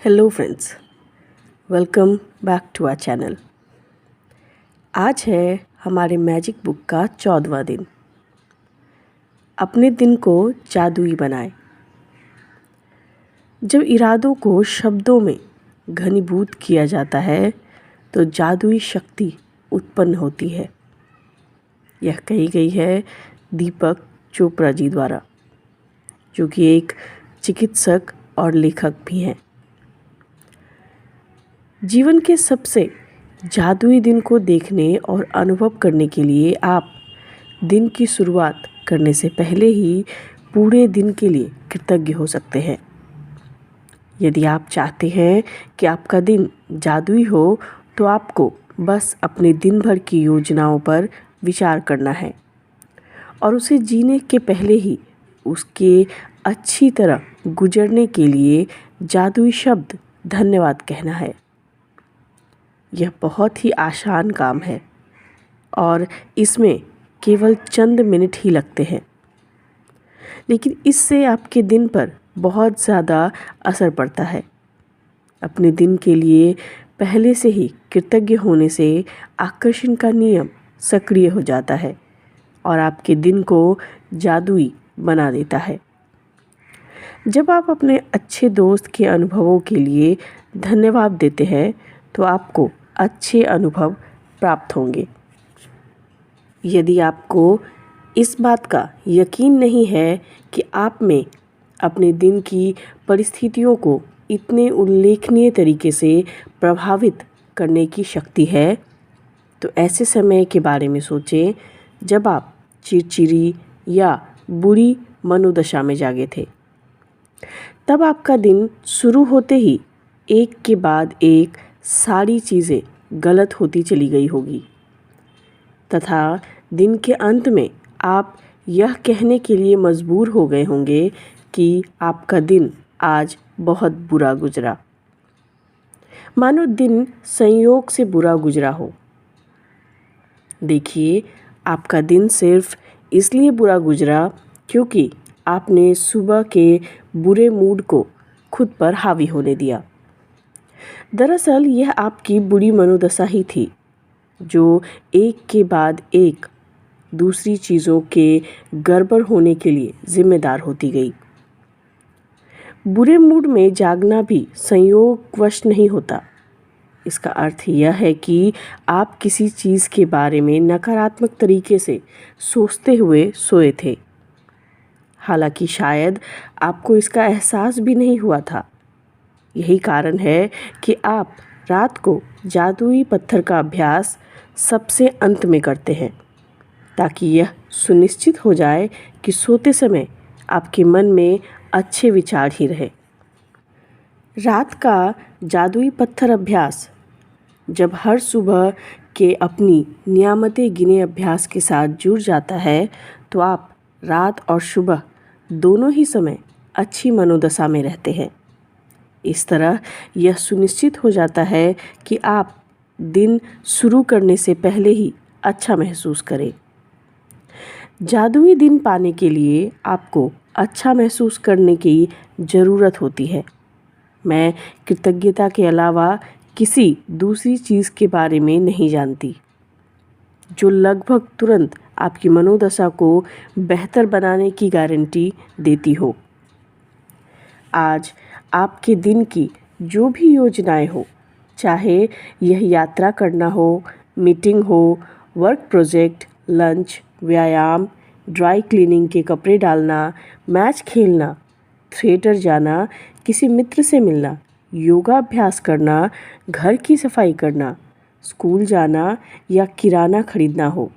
Hello friends, welcome back to our channel. आज है हमारे मैजिक बुक का 14वां दिन। अपने दिन को जादुई बनाएं। जब इरादों को शब्दों में घनीभूत किया जाता है तो जादुई शक्ति उत्पन्न होती है। यह कही गई है दीपक चोपड़ा जी द्वारा, जो कि एक चिकित्सक और लेखक भी हैं। जीवन के सबसे जादुई दिन को देखने और अनुभव करने के लिए आप दिन की शुरुआत करने से पहले ही पूरे दिन के लिए कृतज्ञ हो सकते हैं। यदि आप चाहते हैं कि आपका दिन जादुई हो तो आपको बस अपने दिन भर की योजनाओं पर विचार करना है और उसे जीने के पहले ही उसके अच्छी तरह गुजरने के लिए जादुई शब्द धन्यवाद कहना है। यह बहुत ही आसान काम है और इसमें केवल चंद मिनट ही लगते हैं, लेकिन इससे आपके दिन पर बहुत ज़्यादा असर पड़ता है। अपने दिन के लिए पहले से ही कृतज्ञ होने से आकर्षण का नियम सक्रिय हो जाता है और आपके दिन को जादुई बना देता है। जब आप अपने अच्छे दोस्त के अनुभवों के लिए धन्यवाद देते हैं तो आपको अच्छे अनुभव प्राप्त होंगे। यदि आपको इस बात का यकीन नहीं है कि आप में अपने दिन की परिस्थितियों को इतने उल्लेखनीय तरीके से प्रभावित करने की शक्ति है, तो ऐसे समय के बारे में सोचें जब आप चिड़चिड़ी या बुरी मनोदशा में जागे थे। तब आपका दिन शुरू होते ही एक के बाद एक सारी चीज़ें गलत होती चली गई होगी तथा दिन के अंत में आप यह कहने के लिए मजबूर हो गए होंगे कि आपका दिन आज बहुत बुरा गुजरा, मानो दिन संयोग से बुरा गुजरा हो। देखिए, आपका दिन सिर्फ इसलिए बुरा गुजरा क्योंकि आपने सुबह के बुरे मूड को खुद पर हावी होने दिया। दरअसल यह आपकी बुरी मनोदशा ही थी जो एक के बाद एक दूसरी चीज़ों के गड़बड़ होने के लिए जिम्मेदार होती गई। बुरे मूड में जागना भी संयोगवश नहीं होता। इसका अर्थ यह है कि आप किसी चीज़ के बारे में नकारात्मक तरीके से सोचते हुए सोए थे, हालांकि शायद आपको इसका एहसास भी नहीं हुआ था। यही कारण है कि आप रात को जादुई पत्थर का अभ्यास सबसे अंत में करते हैं, ताकि यह सुनिश्चित हो जाए कि सोते समय आपके मन में अच्छे विचार ही रहे। रात का जादुई पत्थर अभ्यास जब हर सुबह के अपनी नियामतें गिने अभ्यास के साथ जुड़ जाता है तो आप रात और सुबह दोनों ही समय अच्छी मनोदशा में रहते हैं। इस तरह यह सुनिश्चित हो जाता है कि आप दिन शुरू करने से पहले ही अच्छा महसूस करें। जादुई दिन पाने के लिए आपको अच्छा महसूस करने की ज़रूरत होती है। मैं कृतज्ञता के अलावा किसी दूसरी चीज़ के बारे में नहीं जानती जो लगभग तुरंत आपकी मनोदशा को बेहतर बनाने की गारंटी देती हो। आज आपके दिन की जो भी योजनाएं हो, चाहे यह यात्रा करना हो, मीटिंग हो, वर्क प्रोजेक्ट, लंच, व्यायाम, ड्राई क्लीनिंग के कपड़े डालना, मैच खेलना, थिएटर जाना, किसी मित्र से मिलना, योगा अभ्यास करना, घर की सफाई करना, स्कूल जाना या किराना खरीदना हो,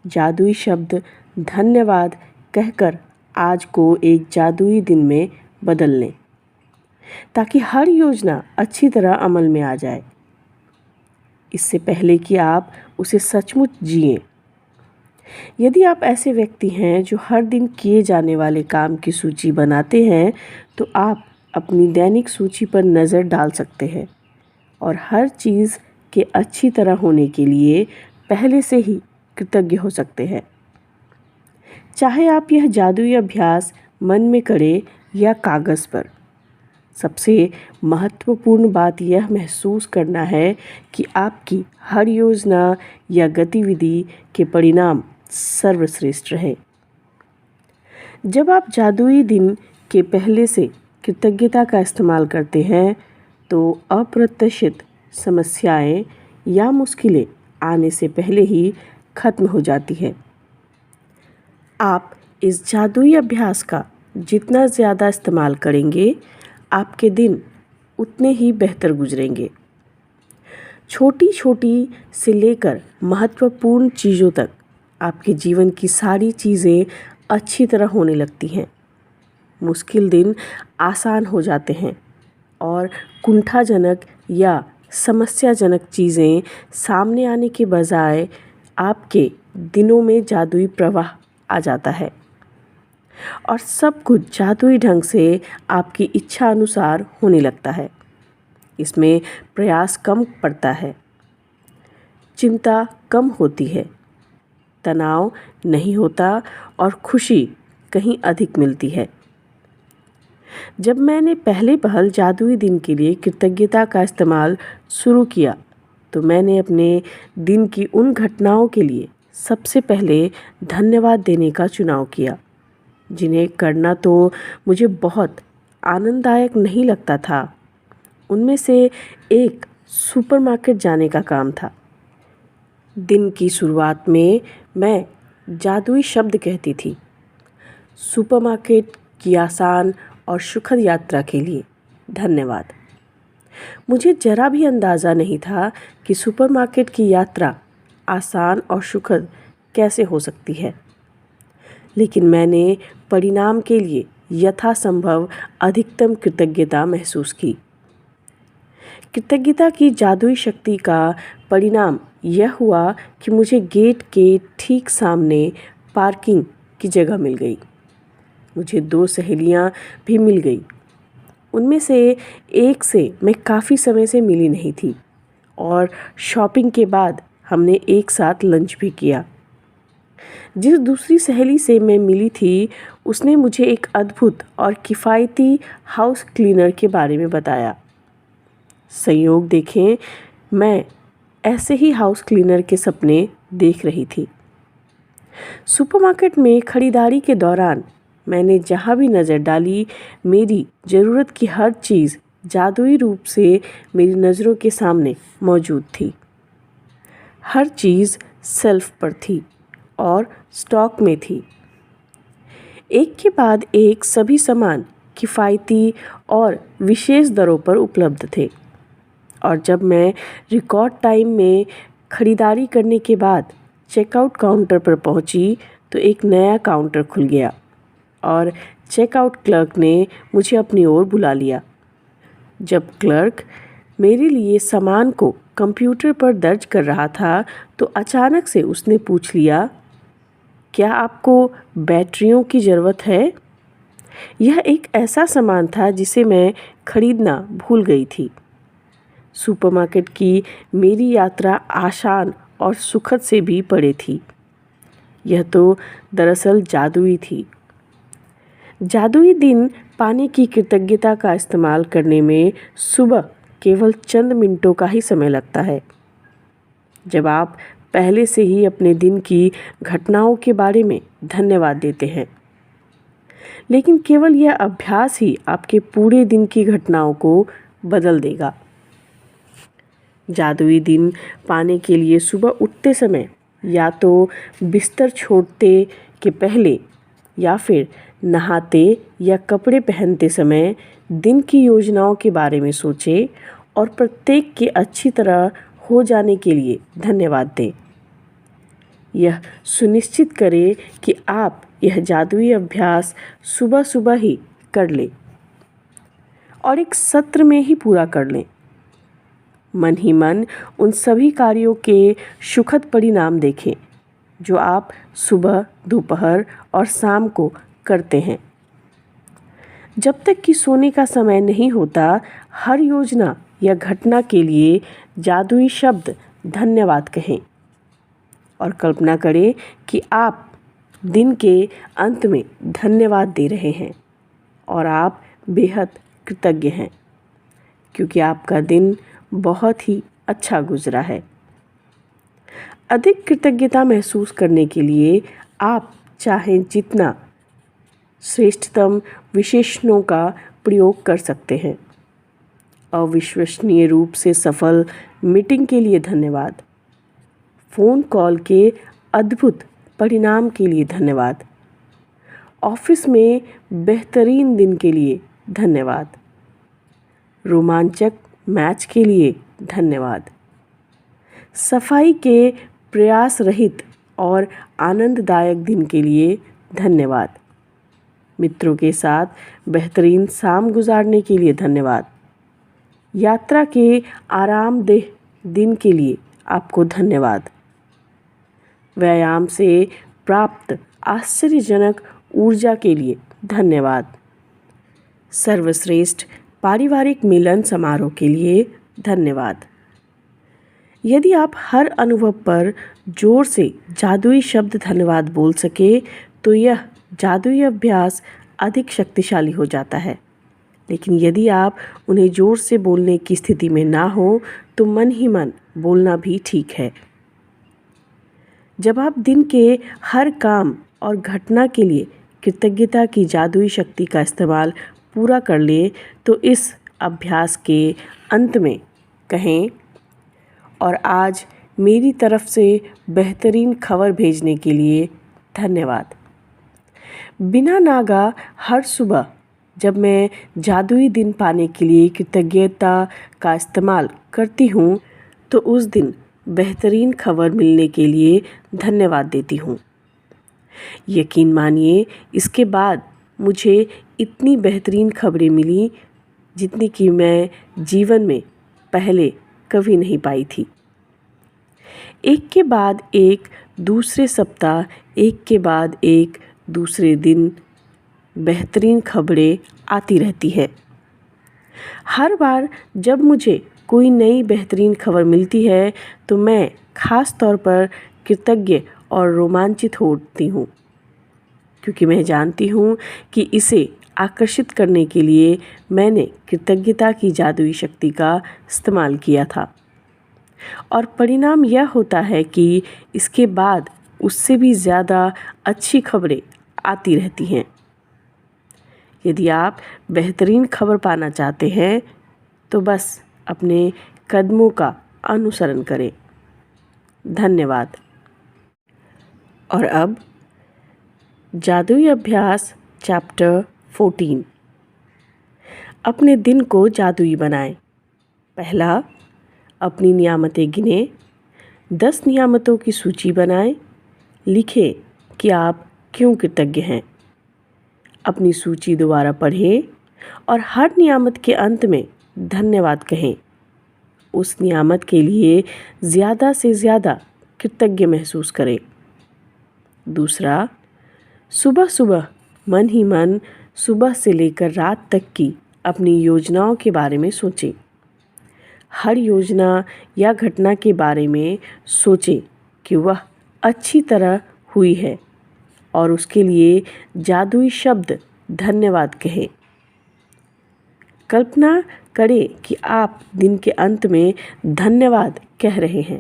जादुई शब्द धन्यवाद कहकर आज को एक जादुई दिन में बदल लें, ताकि हर योजना अच्छी तरह अमल में आ जाए। इससे पहले कि आप उसे सचमुच जिएं। यदि आप ऐसे व्यक्ति हैं जो हर दिन किए जाने वाले काम की सूची बनाते हैं, तो आप अपनी दैनिक सूची पर नज़र डाल सकते हैं और हर चीज़ के अच्छी तरह होने के लिए पहले से ही कृतज्ञ हो सकते हैं। चाहे आप यह जादुई अभ्यास मन में करें या कागज़ पर, सबसे महत्वपूर्ण बात यह महसूस करना है कि आपकी हर योजना या गतिविधि के परिणाम सर्वश्रेष्ठ रहे। जब आप जादुई दिन के पहले से कृतज्ञता का इस्तेमाल करते हैं तो अप्रत्याशित समस्याएं या मुश्किलें आने से पहले ही खत्म हो जाती है। आप इस जादुई अभ्यास का जितना ज़्यादा इस्तेमाल करेंगे, आपके दिन उतने ही बेहतर गुजरेंगे। छोटी छोटी से लेकर महत्वपूर्ण चीज़ों तक आपके जीवन की सारी चीज़ें अच्छी तरह होने लगती हैं। मुश्किल दिन आसान हो जाते हैं और कुंठाजनक या समस्याजनक चीज़ें सामने आने के बजाय आपके दिनों में जादुई प्रवाह आ जाता है और सब कुछ जादुई ढंग से आपकी इच्छा अनुसार होने लगता है। इसमें प्रयास कम पड़ता है, चिंता कम होती है, तनाव नहीं होता और खुशी कहीं अधिक मिलती है। जब मैंने पहले पहल जादुई दिन के लिए कृतज्ञता का इस्तेमाल शुरू किया तो मैंने अपने दिन की उन घटनाओं के लिए सबसे पहले धन्यवाद देने का चुनाव किया जिन्हें करना तो मुझे बहुत आनंददायक नहीं लगता था। उनमें से एक सुपरमार्केट जाने का काम था। दिन की शुरुआत में मैं जादुई शब्द कहती थी, सुपरमार्केट की आसान और सुखद यात्रा के लिए धन्यवाद। मुझे जरा भी अंदाज़ा नहीं था कि सुपरमार्केट की यात्रा आसान और सुखद कैसे हो सकती है, लेकिन मैंने परिणाम के लिए यथासंभव अधिकतम कृतज्ञता महसूस की। कृतज्ञता की जादुई शक्ति का परिणाम यह हुआ कि मुझे गेट के ठीक सामने पार्किंग की जगह मिल गई। मुझे 2 सहेलियां भी मिल गई। उनमें से एक से मैं काफ़ी समय से मिली नहीं थी और शॉपिंग के बाद हमने एक साथ लंच भी किया। जिस दूसरी सहेली से मैं मिली थी उसने मुझे एक अद्भुत और किफ़ायती हाउस क्लीनर के बारे में बताया। संयोग देखें, मैं ऐसे ही हाउस क्लीनर के सपने देख रही थी। सुपरमार्केट में खरीदारी के दौरान मैंने जहाँ भी नज़र डाली, मेरी ज़रूरत की हर चीज़ जादुई रूप से मेरी नज़रों के सामने मौजूद थी। हर चीज़ शेल्फ पर थी और स्टॉक में थी। एक के बाद एक सभी सामान किफ़ायती और विशेष दरों पर उपलब्ध थे और जब मैं रिकॉर्ड टाइम में खरीदारी करने के बाद चेकआउट काउंटर पर पहुंची तो एक नया काउंटर खुल गया और चेकआउट क्लर्क ने मुझे अपनी ओर बुला लिया। जब क्लर्क मेरे लिए सामान को कंप्यूटर पर दर्ज कर रहा था तो अचानक से उसने पूछ लिया, क्या आपको बैटरियों की ज़रूरत है? यह एक ऐसा सामान था जिसे मैं खरीदना भूल गई थी। सुपरमार्केट की मेरी यात्रा आसान और सुखद से भी परे थी। यह तो दरअसल जादुई थी। जादुई दिन पाने की कृतज्ञता का इस्तेमाल करने में सुबह केवल चंद मिनटों का ही समय लगता है। जब आप पहले से ही अपने दिन की घटनाओं के बारे में धन्यवाद देते हैं, लेकिन केवल यह अभ्यास ही आपके पूरे दिन की घटनाओं को बदल देगा। जादुई दिन पाने के लिए सुबह उठते समय या तो बिस्तर छोड़ते के पहले या फिर नहाते या कपड़े पहनते समय दिन की योजनाओं के बारे में सोचें और प्रत्येक के अच्छी तरह हो जाने के लिए धन्यवाद दें। यह सुनिश्चित करें कि आप यह जादुई अभ्यास सुबह सुबह ही कर लें और एक सत्र में ही पूरा कर लें। मन ही मन उन सभी कार्यों के सुखद परिणाम देखें जो आप सुबह, दोपहर और शाम को करते हैं। जब तक कि सोने का समय नहीं होता, हर योजना या घटना के लिए जादुई शब्द धन्यवाद कहें और कल्पना करें कि आप दिन के अंत में धन्यवाद दे रहे हैं और आप बेहद कृतज्ञ हैं क्योंकि आपका दिन बहुत ही अच्छा गुजरा है। अधिक कृतज्ञता महसूस करने के लिए आप चाहें जितना श्रेष्ठतम विशेषणों का प्रयोग कर सकते हैं। अविश्वसनीय रूप से सफल मीटिंग के लिए धन्यवाद। फ़ोन कॉल के अद्भुत परिणाम के लिए धन्यवाद। ऑफिस में बेहतरीन दिन के लिए धन्यवाद। रोमांचक मैच के लिए धन्यवाद। सफाई के प्रयास रहित और आनंददायक दिन के लिए धन्यवाद। मित्रों के साथ बेहतरीन शाम गुजारने के लिए धन्यवाद। यात्रा के आरामदेह दिन के लिए आपको धन्यवाद। व्यायाम से प्राप्त आश्चर्यजनक ऊर्जा के लिए धन्यवाद। सर्वश्रेष्ठ पारिवारिक मिलन समारोह के लिए धन्यवाद। यदि आप हर अनुभव पर जोर से जादुई शब्द धन्यवाद बोल सके तो यह जादुई अभ्यास अधिक शक्तिशाली हो जाता है। लेकिन यदि आप उन्हें जोर से बोलने की स्थिति में ना हो तो मन ही मन बोलना भी ठीक है। जब आप दिन के हर काम और घटना के लिए कृतज्ञता की जादुई शक्ति का इस्तेमाल पूरा कर लें तो इस अभ्यास के अंत में कहें, और आज मेरी तरफ से बेहतरीन खबर भेजने के लिए धन्यवाद। बिना नागा हर सुबह जब मैं जादुई दिन पाने के लिए कृतज्ञता का इस्तेमाल करती हूँ तो उस दिन बेहतरीन खबर मिलने के लिए धन्यवाद देती हूँ। यकीन मानिए इसके बाद मुझे इतनी बेहतरीन खबरें मिली जितनी कि मैं जीवन में पहले कभी नहीं पाई थी। एक के बाद एक दूसरे सप्ताह, एक के बाद एक दूसरे दिन बेहतरीन खबरें आती रहती हैं। हर बार जब मुझे कोई नई बेहतरीन खबर मिलती है तो मैं ख़ास तौर पर कृतज्ञ और रोमांचित होती हूँ क्योंकि मैं जानती हूँ कि इसे आकर्षित करने के लिए मैंने कृतज्ञता की जादुई शक्ति का इस्तेमाल किया था। और परिणाम यह होता है कि इसके बाद उससे भी ज़्यादा अच्छी खबरें आती रहती हैं। यदि आप बेहतरीन खबर पाना चाहते हैं तो बस अपने कदमों का अनुसरण करें। धन्यवाद। और अब जादुई अभ्यास चैप्टर 14। अपने दिन को जादुई बनाएं। पहला, अपनी नियामतें गिनें। 10 नियामतों की सूची बनाएं। लिखें कि आप क्यों कृतज्ञ हैं। अपनी सूची दोबारा पढ़ें और हर नियामत के अंत में धन्यवाद कहें। उस नियामत के लिए ज़्यादा से ज़्यादा कृतज्ञ महसूस करें। दूसरा, सुबह सुबह मन ही मन सुबह से लेकर रात तक की अपनी योजनाओं के बारे में सोचें। हर योजना या घटना के बारे में सोचें कि वह अच्छी तरह हुई है और उसके लिए जादुई शब्द धन्यवाद कहें। कल्पना करें कि आप दिन के अंत में धन्यवाद कह रहे हैं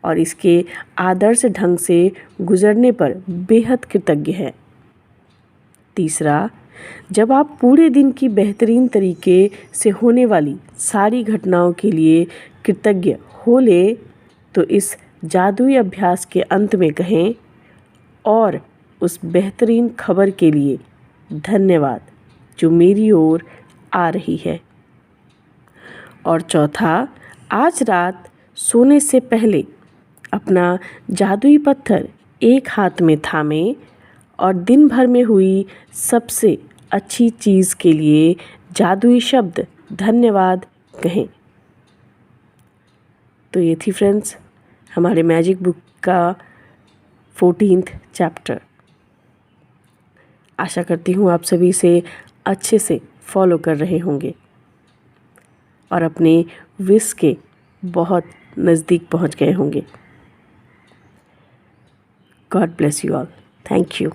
और इसके आदर्श ढंग से गुजरने पर बेहद कृतज्ञ हैं। तीसरा, जब आप पूरे दिन की बेहतरीन तरीके से होने वाली सारी घटनाओं के लिए कृतज्ञ हो लें तो इस जादुई अभ्यास के अंत में कहें, और उस बेहतरीन खबर के लिए धन्यवाद जो मेरी ओर आ रही है। और चौथा, आज रात सोने से पहले अपना जादुई पत्थर एक हाथ में थामें और दिन भर में हुई सबसे अच्छी चीज़ के लिए जादुई शब्द धन्यवाद कहें। तो ये थी फ्रेंड्स हमारे मैजिक बुक का 14th चैप्टर। आशा करती हूँ आप सभी इसे अच्छे से फॉलो कर रहे होंगे और अपने विश के बहुत नज़दीक पहुँच गए होंगे। God bless you all. Thank you.